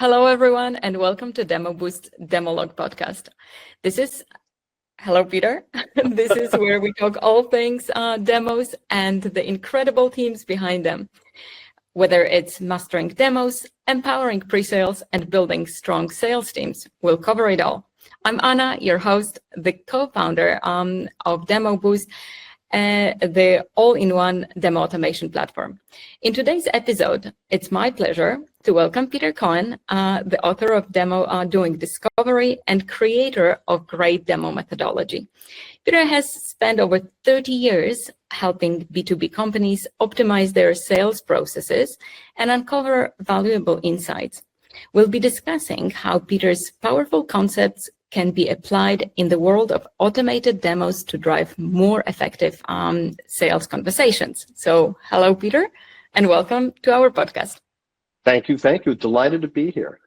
Hello, everyone, and welcome to Demo Boost Demolog podcast. Hello, Peter. This is where we talk all things demos and the incredible teams behind them. Whether it's mastering demos, empowering pre-sales, and building strong sales teams, we'll cover it all. I'm Anna, your host, the co-founder of Demo Boost, the all-in-one demo automation platform. In today's episode, it's my pleasure to welcome Peter Cohan, the author of Demo Doing Discovery and creator of Great Demo Methodology. Peter has spent over 30 years helping B2B companies optimize their sales processes and uncover valuable insights. We'll be discussing how Peter's powerful concepts can be applied in the world of automated demos to drive more effective sales conversations. So, hello, Peter, and welcome to our podcast. Thank you. Delighted to be here.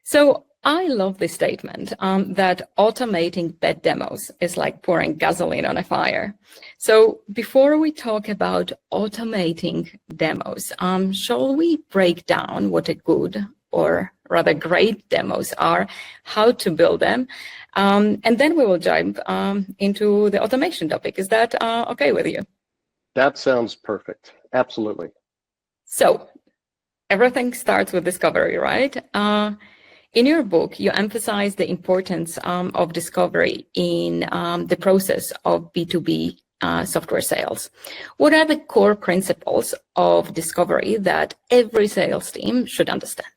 So, I love this statement that automating bad demos is like pouring gasoline on a fire. So, before we talk about automating demos, shall we break down what a good or rather great demos are, how to build them, and then we will jump into the automation topic. Is that okay with you? That sounds perfect. Absolutely. So everything starts with discovery, right? In your book, you emphasize the importance of discovery in the process of B2B software sales. What are the core principles of discovery that every sales team should understand?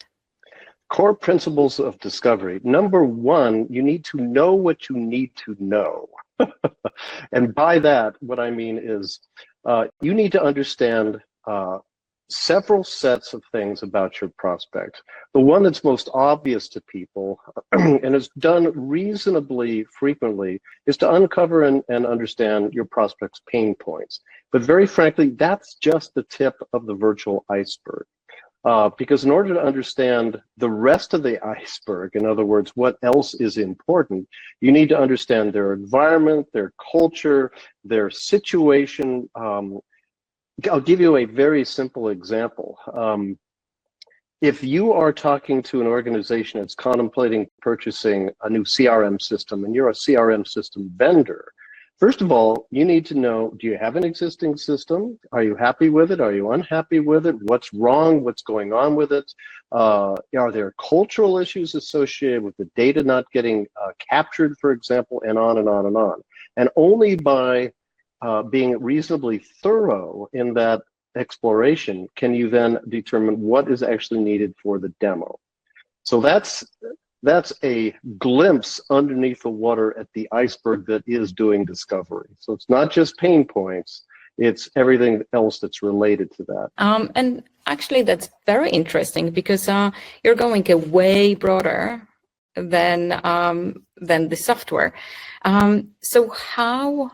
Core principles of discovery. Number one, you need to know what you need to know. And by that, what I mean is you need to understand several sets of things about your prospect. The one that's most obvious to people and is done reasonably frequently is to uncover and understand your prospect's pain points. But very frankly, that's just the tip of the virtual iceberg. Because in order to understand the rest of the iceberg, in other words, what else is important, you need to understand their environment, their culture, their situation. I'll give you a very simple example. If you are talking to an organization that's contemplating purchasing a new CRM system and you're a CRM system vendor, first of all, you need to know, do you have an existing system? Are you happy with it? Are you unhappy with it? What's wrong? What's going on with it? Are there cultural issues associated with the data not getting captured, for example, and on and on and on. And only by being reasonably thorough in that exploration can you then determine what is actually needed for the demo. So that's a glimpse underneath the water at the iceberg that is doing discovery. So it's not just pain points, it's everything else that's related to that. And actually, that's very interesting because you're going a way broader than the software. So how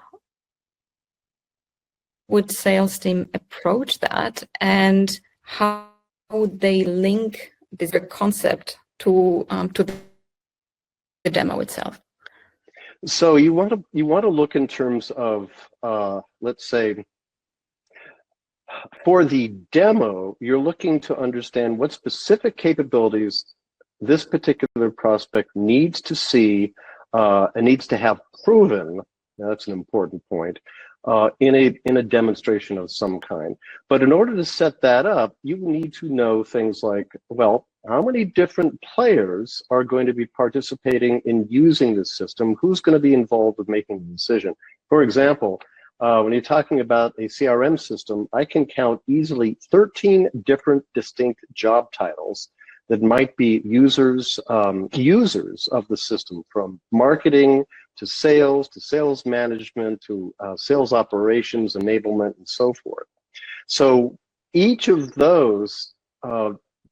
would sales team approach that, and how would they link this concept to the demo itself? So you want to look in terms of let's say for the demo, you're looking to understand what specific capabilities this particular prospect needs to see and needs to have proven. Now, that's an important point. In a demonstration of some kind. But in order to set that up, you need to know things like, well, how many different players are going to be participating in using this system? Who's going to be involved with making the decision? For example, when you're talking about a CRM system, I can count easily 13 different distinct job titles that might be users of the system, from marketing to sales management, to sales operations, enablement, and so forth. So each of those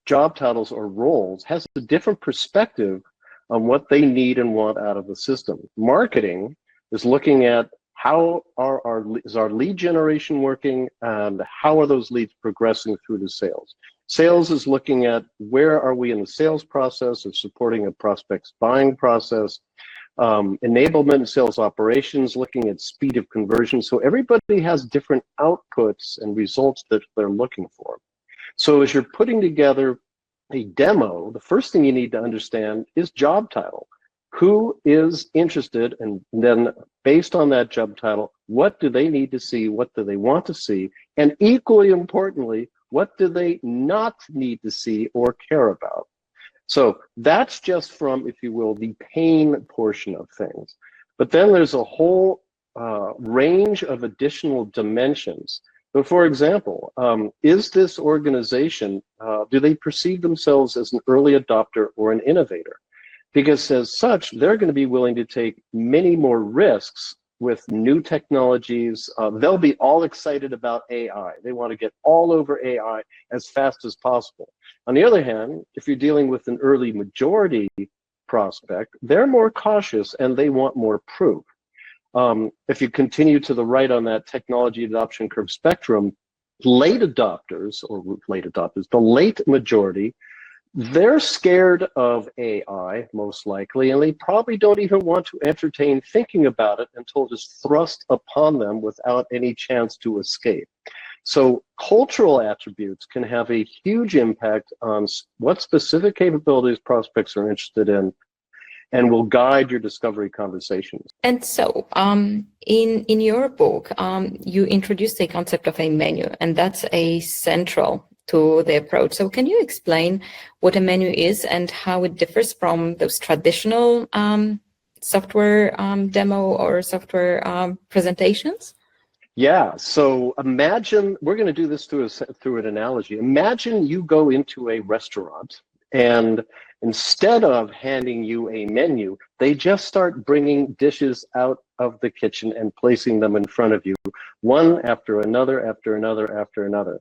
job titles or roles has a different perspective on what they need and want out of the system. Marketing is looking at how is our lead generation working, and how are those leads progressing through to sales. Sales is looking at where are we in the sales process of supporting a prospect's buying process. Enablement and sales operations, looking at speed of conversion. So everybody has different outputs and results that they're looking for. So as you're putting together a demo, the first thing you need to understand is job title. Who is interested? And then based on that job title, what do they need to see? What do they want to see? And equally importantly, what do they not need to see or care about? So that's just from, if you will, the pain portion of things. But then there's a whole range of additional dimensions. So for example, is this organization, do they perceive themselves as an early adopter or an innovator? Because as such, they're going to be willing to take many more risks with new technologies. They'll be all excited about AI. They want to get all over AI as fast as possible. On the other hand, if you're dealing with an early majority prospect, they're more cautious and they want more proof. If you continue to the right on that technology adoption curve spectrum, the late majority, they're scared of AI, most likely, and they probably don't even want to entertain thinking about it until it's thrust upon them without any chance to escape. So cultural attributes can have a huge impact on what specific capabilities prospects are interested in and will guide your discovery conversations. And so in your book, you introduced the concept of a menu, and that's a central to the approach. So can you explain what a menu is and how it differs from those traditional software demo or software presentations? Yeah, so imagine, we're going to do this through an analogy. Imagine you go into a restaurant and instead of handing you a menu, they just start bringing dishes out of the kitchen and placing them in front of you, one after another, after another, after another.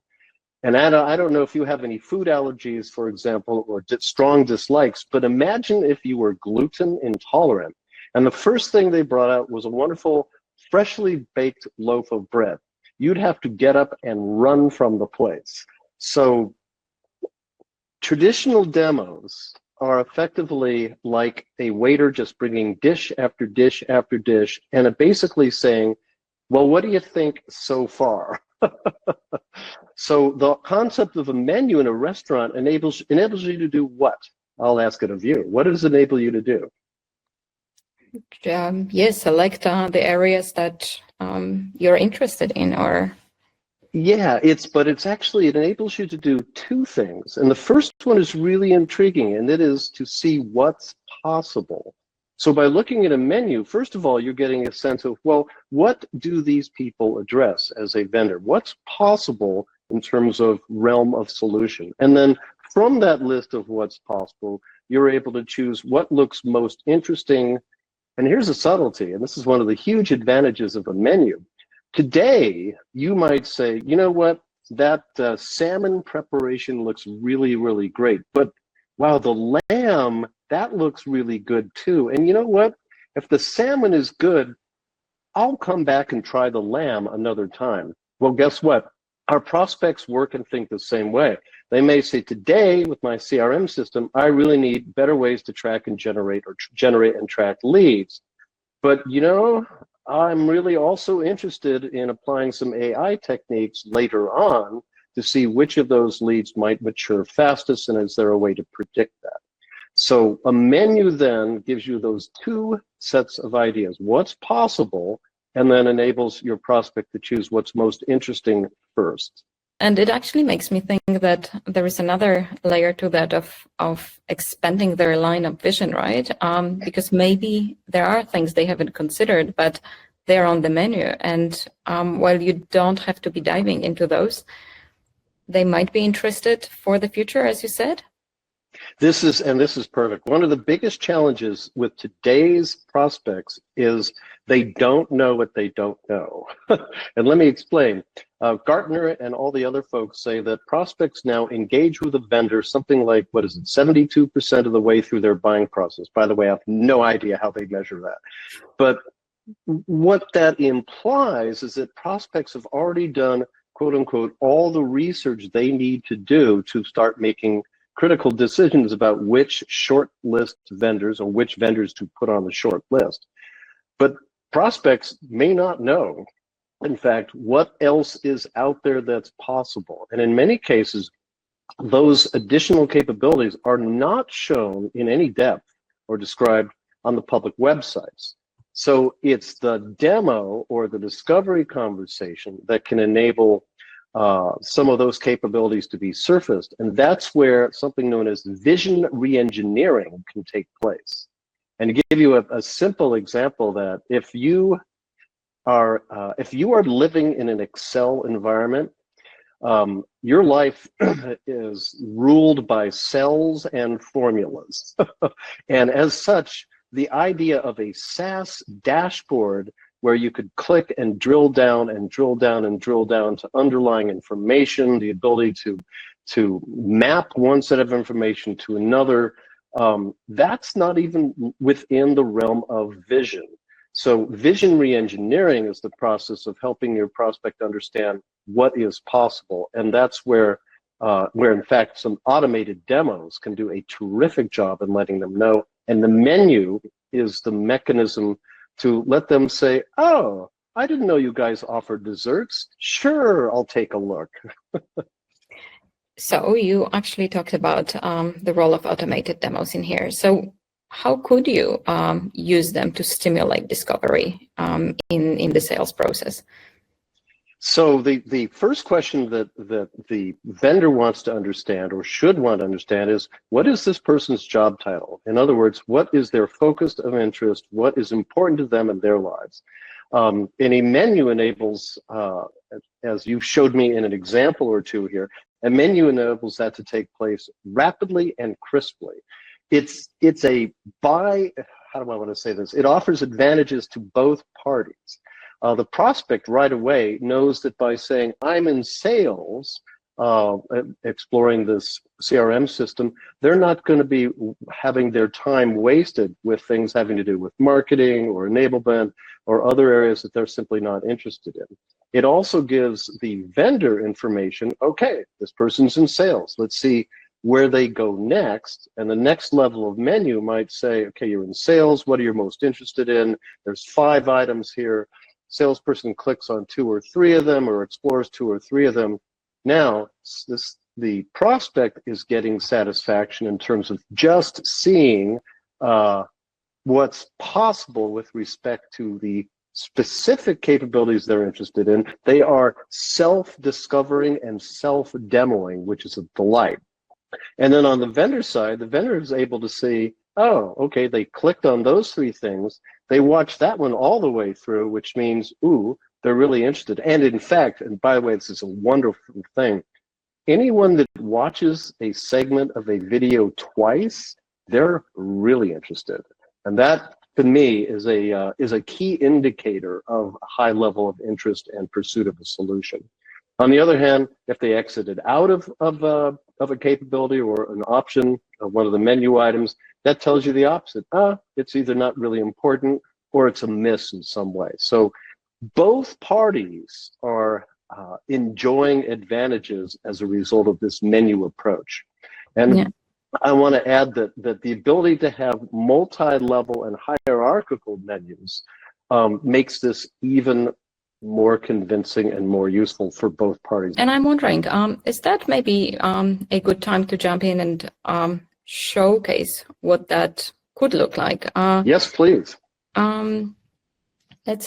And I don't know if you have any food allergies, for example, or strong dislikes, but imagine if you were gluten intolerant. And the first thing they brought out was a wonderful, freshly baked loaf of bread. You'd have to get up and run from the place. So traditional demos are effectively like a waiter just bringing dish after dish after dish, and basically saying, well, what do you think so far? So the concept of a menu in a restaurant enables you to do what? I'll ask it of you. What does it enable you to do? Yes, select the areas that you're interested in, or yeah, it enables you to do two things. And the first one is really intriguing, and it is to see what's possible. So by looking at a menu, first of all, you're getting a sense of, well, what do these people address as a vendor? What's possible in terms of realm of solution? And then from that list of what's possible, you're able to choose what looks most interesting. And here's a subtlety, and this is one of the huge advantages of a menu. Today, you might say, you know what, that salmon preparation looks really, really great, but wow, the lamb, that looks really good too. And you know what, if the salmon is good, I'll come back and try the lamb another time. Well, guess what? Our prospects work and think the same way. They may say, today with my CRM system, I really need better ways to track and generate and track leads. But you know, I'm really also interested in applying some AI techniques later on to see which of those leads might mature fastest, and is there a way to predict that? So a menu then gives you those two sets of ideas, what's possible, and then enables your prospect to choose what's most interesting first. And it actually makes me think that there is another layer to that of expanding their line of vision, right? Because maybe there are things they haven't considered, but they're on the menu. And while you don't have to be diving into those, they might be interested for the future, as you said. This is perfect. One of the biggest challenges with today's prospects is they don't know what they don't know. And let me explain. Gartner and all the other folks say that prospects now engage with a vendor something like, 72% of the way through their buying process. By the way, I have no idea how they measure that. But what that implies is that prospects have already done, quote unquote, all the research they need to do to start making critical decisions about which short list vendors or which vendors to put on the short list. But prospects may not know, in fact, what else is out there that's possible. And in many cases, those additional capabilities are not shown in any depth or described on the public websites. So it's the demo or the discovery conversation that can enable some of those capabilities to be surfaced. And that's where something known as vision reengineering can take place. And to give you a simple example, that if you are living in an Excel environment, your life is ruled by cells and formulas. And as such, the idea of a SaaS dashboard where you could click and drill down and drill down and drill down to underlying information, the ability to map one set of information to another, that's not even within the realm of vision. So vision reengineering is the process of helping your prospect understand what is possible. And that's where in fact some automated demos can do a terrific job in letting them know. And the menu is the mechanism to let them say, oh, I didn't know you guys offered desserts. Sure, I'll take a look. So you actually talked about the role of automated demos in here. So how could you use them to stimulate discovery in the sales process? So the first question that the vendor wants to understand or should want to understand is, what is this person's job title? In other words, what is their focus of interest? What is important to them in their lives? And a menu enables, as you showed me in an example or two here, a menu enables that to take place rapidly and crisply. It's how do I want to say this? It offers advantages to both parties. The prospect right away knows that by saying, I'm in sales, exploring this CRM system, they're not going to be having their time wasted with things having to do with marketing or enablement or other areas that they're simply not interested in. It also gives the vendor information, okay, this person's in sales, let's see where they go next. And the next level of menu might say, okay, you're in sales, what are you most interested in? There's 5 items here. Salesperson clicks on 2 or 3 of them or explores 2 or 3 of them. Now, the prospect is getting satisfaction in terms of just seeing what's possible with respect to the specific capabilities they're interested in. They are self-discovering and self-demoing, which is a delight. And then on the vendor side, the vendor is able to see, oh, okay, they clicked on those 3 things. They watched that one all the way through, which means, ooh, they're really interested. And in fact, and by the way, this is a wonderful thing, anyone that watches a segment of a video twice, they're really interested. And that, to me, is a key indicator of a high level of interest and pursuit of a solution. On the other hand, if they exited out of a capability or an option of one of the menu items, that tells you the opposite. It's either not really important or it's a miss in some way. So both parties are enjoying advantages as a result of this menu approach. And yeah, I want to add that the ability to have multi-level and hierarchical menus makes this even more convincing and more useful for both parties. And I'm wondering, is that maybe a good time to jump in and showcase what that could look like? Yes, please. Let's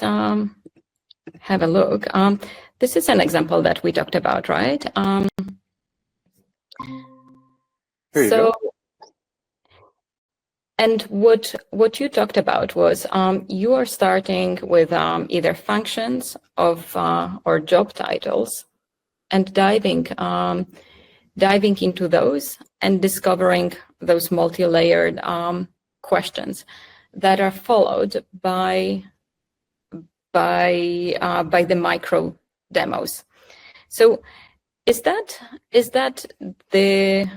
have a look. This is an example that we talked about, right? Here you go. And what you talked about was you are starting with either functions of or job titles and diving into those and discovering those multi-layered questions that are followed by the micro demos. So is that the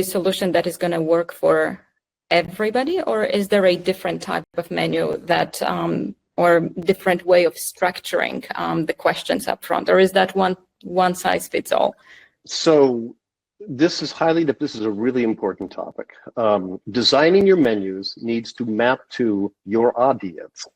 solution that is going to work for everybody, or is there a different type of menu that or different way of structuring the questions up front, or is that one size fits all? So this is a really important topic. Designing your menus needs to map to your audience.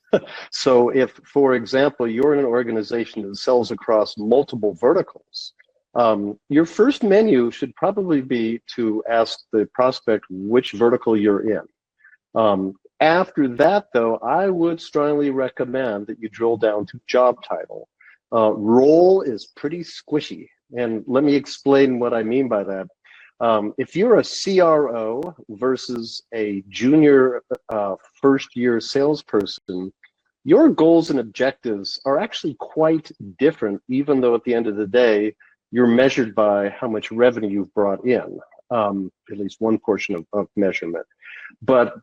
So if, for example, you're in an organization that sells across multiple verticals, Your first menu should probably be to ask the prospect which vertical you're in. After that, though, I would strongly recommend that you drill down to job title. Role is pretty squishy, and let me explain what I mean by that. If you're a CRO versus a junior first-year salesperson, your goals and objectives are actually quite different, even though at the end of the day, you're measured by how much revenue you've brought in, at least one portion of measurement. But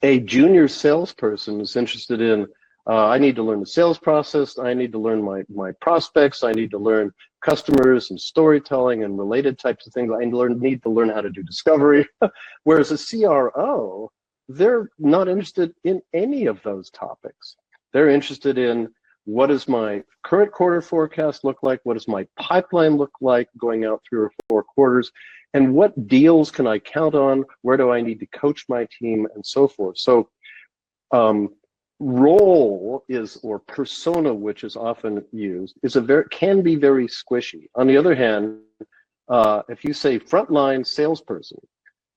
a junior salesperson is interested in, I need to learn the sales process, I need to learn my prospects, I need to learn customers and storytelling and related types of things. I need to learn how to do discovery. Whereas a CRO, they're not interested in any of those topics. They're interested in, what does my current quarter forecast look like? What does my pipeline look like going out 3 or 4 quarters? And what deals can I count on? Where do I need to coach my team, and so forth? So role is, or persona, which is often used, is can be very squishy. On the other hand, if you say frontline salesperson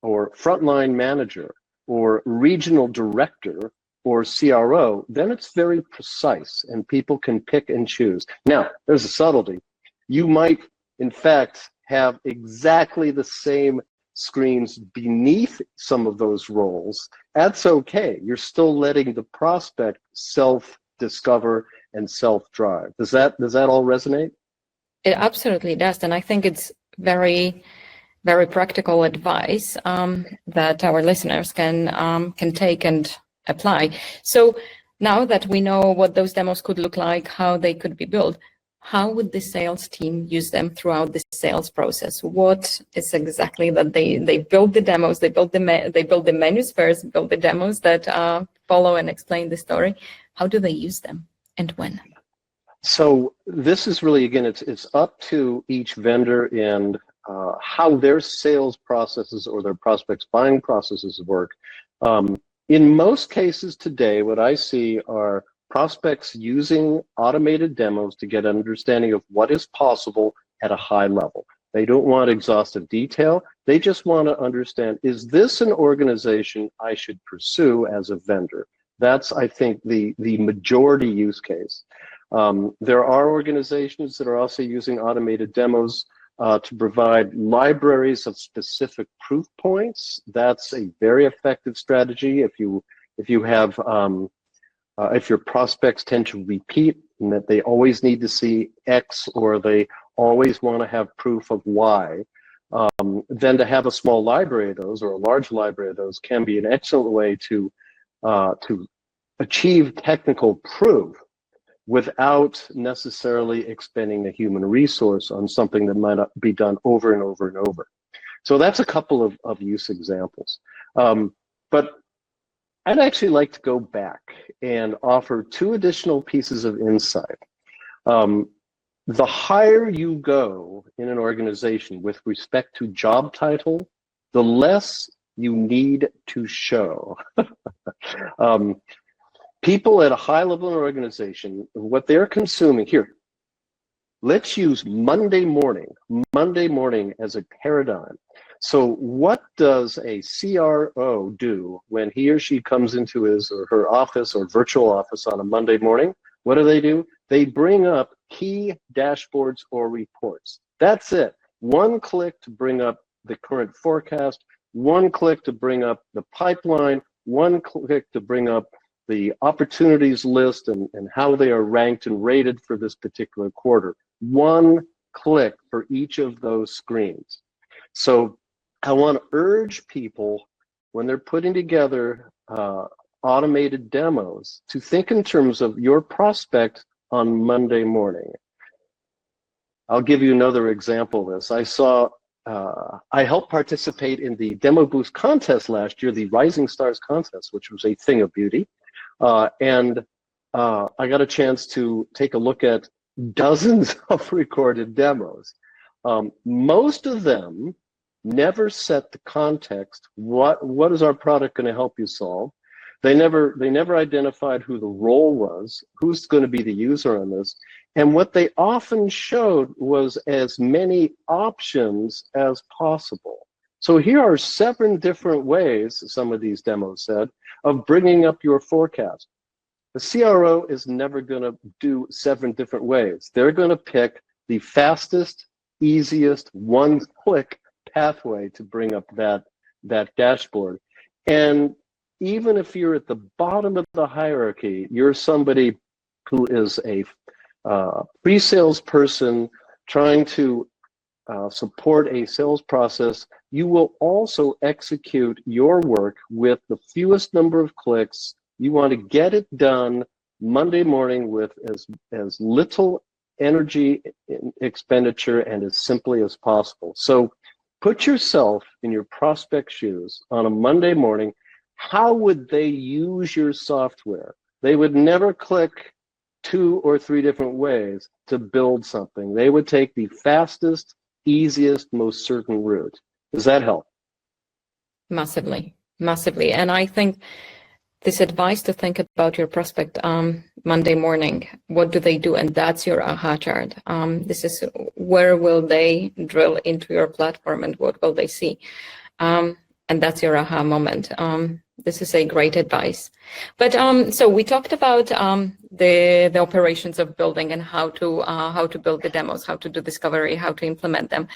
or frontline manager or regional director or CRO, then it's very precise and people can pick and choose. Now, there's a subtlety. You might, in fact, have exactly the same screens beneath some of those roles. That's okay. You're still letting the prospect self-discover and self-drive. Does that all resonate? It absolutely does, and I think it's very, very practical advice that our listeners can take and apply. So now that we know what those demos could look like, how they could be built, how would the sales team use them throughout the sales process? What is exactly that they build the demos, they build the menus first, build the demos that follow and explain the story. How do they use them and when? So this is really, again, it's up to each vendor and how their sales processes or their prospects buying processes work. In most cases today, what I see are prospects using automated demos to get an understanding of what is possible at a high level. They don't want exhaustive detail. They just want to understand, is this an organization I should pursue as a vendor? That's, I think, the majority use case. There are organizations that are also using automated demos to provide libraries of specific proof points. That's a very effective strategy. If your prospects tend to repeat and that they always need to see X or they always want to have proof of Y, then to have a small library of those or a large library of those can be an excellent way to achieve technical proof without necessarily expending a human resource on something that might be done over and over and over. So that's a couple of use examples. But I'd actually like to go back and offer 2 additional pieces of insight. The higher you go in an organization with respect to job title, the less you need to show. People at a high level in an organization, what they're consuming here, let's use Monday morning as a paradigm. So what does a CRO do when he or she comes into his or her office or virtual office on a Monday morning? What do? They bring up key dashboards or reports. That's it. 1 click to bring up the current forecast, 1 click to bring up the pipeline, 1 click to bring up the opportunities list and how they are ranked and rated for this particular quarter. 1 click for each of those screens. So I want to urge people when they're putting together automated demos to think in terms of your prospect on Monday morning. I'll give you another example of this. I helped participate in the Demo Boost contest last year, the Rising Stars contest, which was a thing of beauty. And I got a chance to take a look at dozens of recorded demos. Most of them never set the context. What is our product going to help you solve? They never identified who the role was, who's going to be the user on this, And what they often showed was as many options as possible. So here are 7 different ways, some of these demos said, of bringing up your forecast. The CRO is never going to do 7 different ways. They're going to pick the fastest, easiest, one-click pathway to bring up that dashboard. And even if you're at the bottom of the hierarchy, you're somebody who is a pre-sales person trying to support a sales process, you will also execute your work with the fewest number of clicks. You want to get it done Monday morning with as little energy expenditure and as simply as possible. So put yourself in your prospect shoes on a Monday morning. How would they use your software? They would never click 2 or 3 different ways to build something. They would take the fastest, easiest, most certain route. Does that help? Massively, massively. And I think this advice to think about your prospect Monday morning, what do they do? And that's your aha chart. This is where will they drill into your platform and what will they see? And that's your aha moment. This is a great advice. But so we talked about the operations of building and how to build the demos, how to do discovery, how to implement them.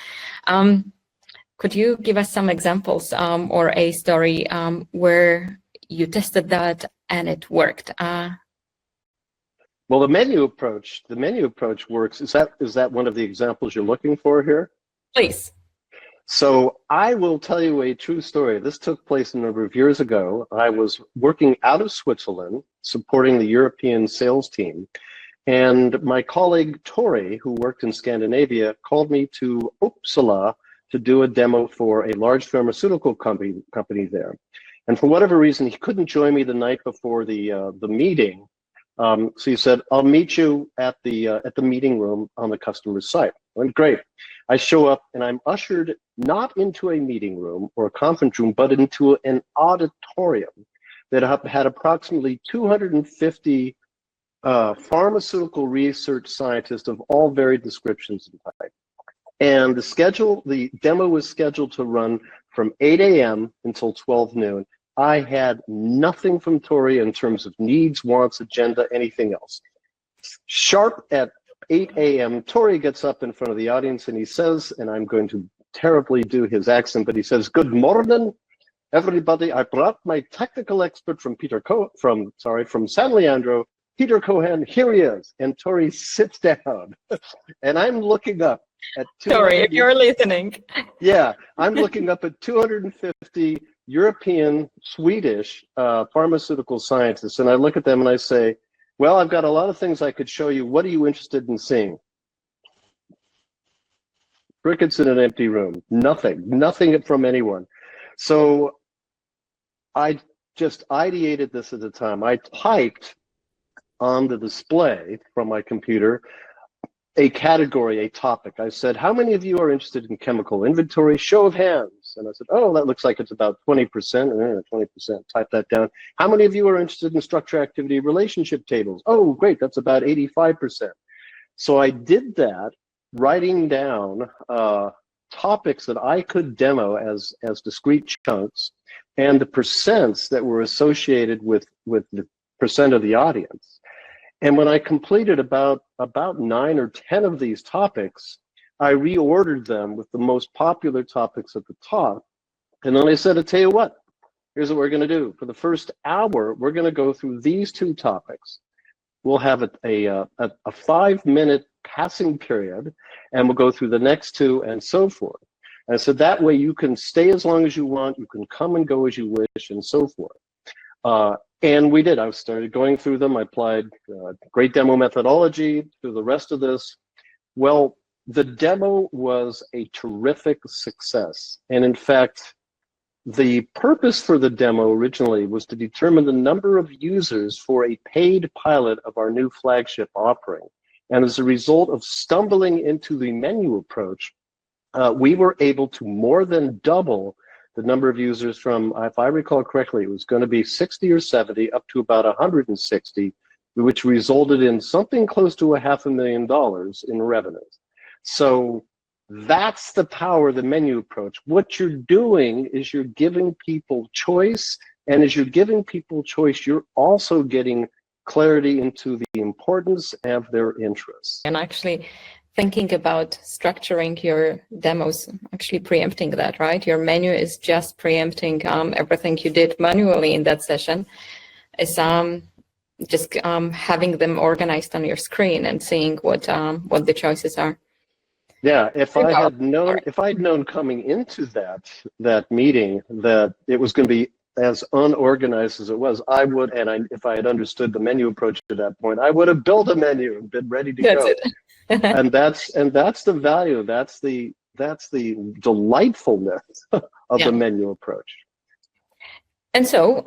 Could you give us some examples or a story where you tested that and it worked? Well, the menu approach works. Is that one of the examples you're looking for here? Please. So I will tell you a true story. This took place a number of years ago. I was working out of Switzerland, supporting the European sales team. And my colleague, Tori, who worked in Scandinavia, called me to Uppsala to do a demo for a large pharmaceutical company there. And for whatever reason, he couldn't join me the night before the meeting. So he said, "I'll meet you at the meeting room on the customer site." I went, great. I show up and I'm ushered not into a meeting room or a conference room, but into an auditorium that had approximately 250 pharmaceutical research scientists of all varied descriptions and type. And the demo was scheduled to run from 8 a.m. until 12 noon. I had nothing from Tori in terms of needs, wants, agenda, anything else. Sharp at 8 a.m., Tori gets up in front of the audience and he says, and I'm going to terribly do his accent, but he says, "Good morning, everybody. I brought my technical expert from San Leandro, Peter Cohan. Here he is." And Tori sits down, and I'm looking up at Tori, if you're listening. Yeah, I'm looking up at 250 European, Swedish pharmaceutical scientists, and I look at them and I say, "Well, I've got a lot of things I could show you. What are you interested in seeing?" Crickets in an empty room. Nothing from anyone. So I just ideated this at the time. I typed on the display from my computer a category, a topic. I said, "How many of you are interested in chemical inventory? Show of hands." And I said, "Oh, that looks like it's about 20%. 20%, type that down. "How many of you are interested in structure, activity, relationship tables?" "Oh, great, that's about 85%. So I did that, writing down topics that I could demo as discrete chunks and the percents that were associated with the percent of the audience. And when I completed about 9 or 10 of these topics, I reordered them with the most popular topics at the top. And then I said, "I'll tell you what, here's what we're going to do. For the first hour, we're going to go through these 2 topics. We'll have a 5-minute passing period, and we'll go through the next 2 and so forth." And I said, that way you can stay as long as you want, you can come and go as you wish, and so forth. And we did. I started going through them. I applied great demo methodology to the rest of this. Well, the demo was a terrific success. And in fact, the purpose for the demo originally was to determine the number of users for a paid pilot of our new flagship offering. And as a result of stumbling into the menu approach, we were able to more than double the number of users from, if I recall correctly, it was going to be 60 or 70 up to about 160 which resulted in something close to $500,000 in revenues. So that's the power of the menu approach. What you're doing is you're giving people choice, and as you're giving people choice, you're also getting clarity into the importance of their interests. And actually thinking about structuring your demos, actually preempting that, right? Your menu is just preempting everything you did manually in that session. It's just having them organized on your screen and seeing what the choices are. Yeah, if I'd known coming into that meeting that it was going to be as unorganized as it was, I would, if I had understood the menu approach to that point, I would have built a menu and been ready to go. It. and that's the value. That's the delightfulness of the menu approach. And so,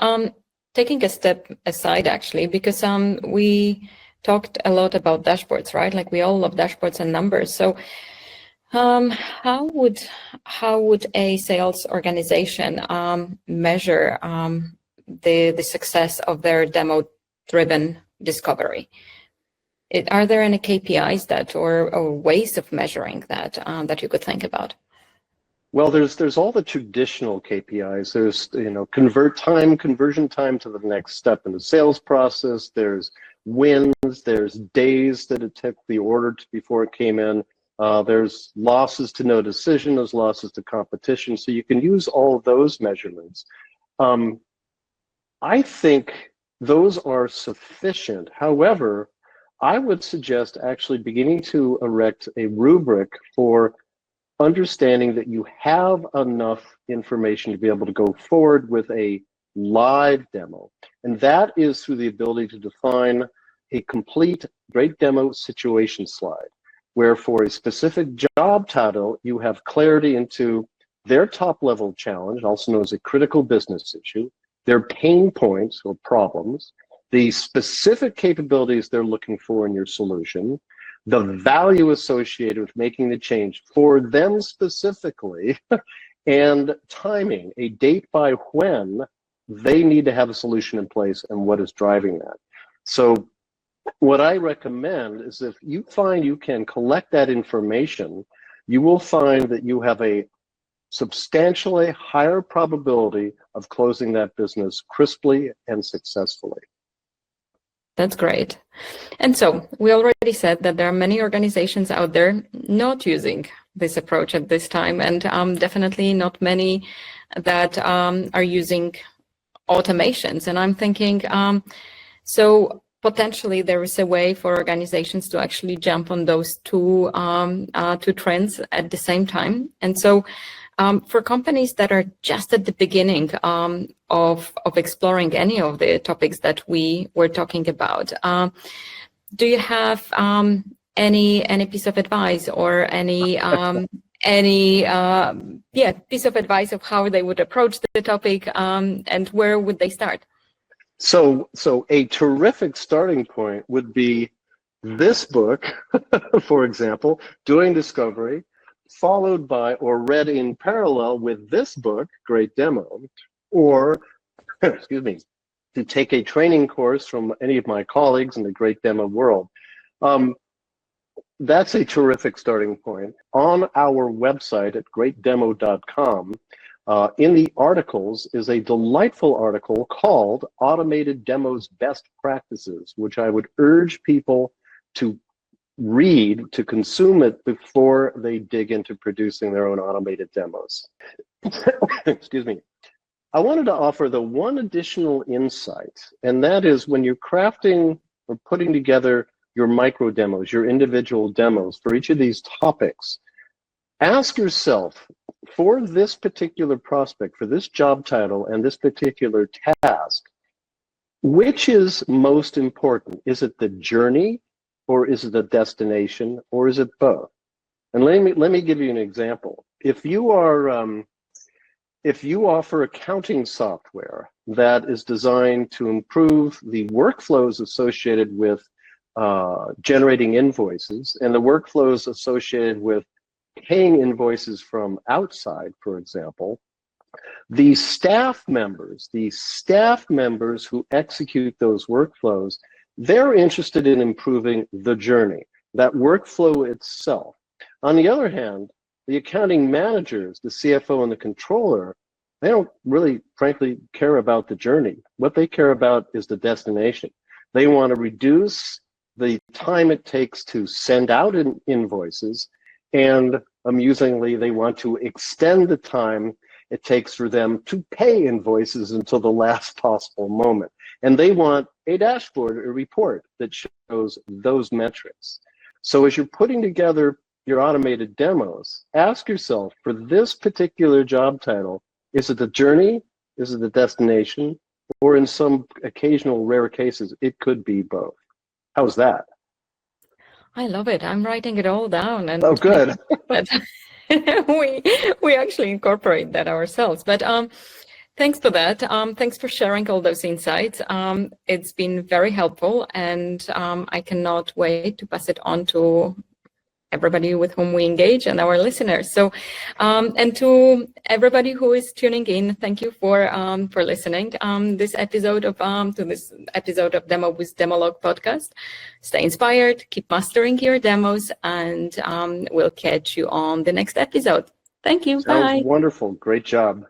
taking a step aside, actually, because we talked a lot about dashboards, right? Like we all love dashboards and numbers. So, how would a sales organization measure the success of their demo-driven discovery? Are there any KPIs that or ways of measuring that that you could think about? Well, there's all the traditional KPIs. There's conversion time to the next step in the sales process. There's wins. There's days that it took the order before it came in. There's losses to no decision. There's losses to competition. So you can use all of those measurements. I think those are sufficient. However, I would suggest actually beginning to erect a rubric for understanding that you have enough information to be able to go forward with a live demo. And that is through the ability to define a complete great demo situation slide, where for a specific job title, you have clarity into their top level challenge, also known as a critical business issue, their pain points or problems, the specific capabilities they're looking for in your solution, the value associated with making the change for them specifically, and timing, a date by when they need to have a solution in place and what is driving that. So what I recommend is if you find you can collect that information, you will find that you have a substantially higher probability of closing that business crisply and successfully. That's great. And so we already said that there are many organizations out there not using this approach at this time, and definitely not many that are using automations. And I'm thinking, so potentially there is a way for organizations to actually jump on those two trends at the same time. And so for companies that are just at the beginning of exploring any of the topics that we were talking about, do you have any piece of advice or any piece of advice of how they would approach the topic and where would they start? So a terrific starting point would be this book, for example, Doing Discovery, followed by or read in parallel with this book, Great Demo, or, excuse me, to take a training course from any of my colleagues in the Great Demo world. That's a terrific starting point. On our website at greatdemo.com, in the articles is a delightful article called Automated Demos Best Practices, which I would urge people to read, to consume it before they dig into producing their own automated demos. Excuse me. I wanted to offer the one additional insight, and that is when you're crafting or putting together your micro demos, your individual demos for each of these topics, ask yourself, for this particular prospect, for this job title and this particular task, which is most important? Is it the journey, or is it the destination, or is it both? And let me give you an example. If you offer accounting software that is designed to improve the workflows associated with generating invoices and the workflows associated with paying invoices from outside, for example, the staff members who execute those workflows They're interested in improving the journey, that workflow itself. On the other hand, the accounting managers, the CFO and the controller, they don't really, frankly, care about the journey. What they care about is the destination. They want to reduce the time it takes to send out invoices, and amusingly, they want to extend the time it takes for them to pay invoices until the last possible moment. And they want a dashboard, a report that shows those metrics. So as you're putting together your automated demos, ask yourself, for this particular job title, is it the journey, is it the destination, or in some occasional rare cases, it could be both. How's that? I love it. I'm writing it all down. And oh, good. we actually incorporate that ourselves. But thanks for that. Thanks for sharing all those insights. It's been very helpful, and I cannot wait to pass it on to everybody with whom we engage and our listeners. So, and to everybody who is tuning in, thank you for listening to this episode of Demo Boost Demolog podcast. Stay inspired, keep mastering your demos, and we'll catch you on the next episode. Thank you. Sounds Bye. wonderful. Great job.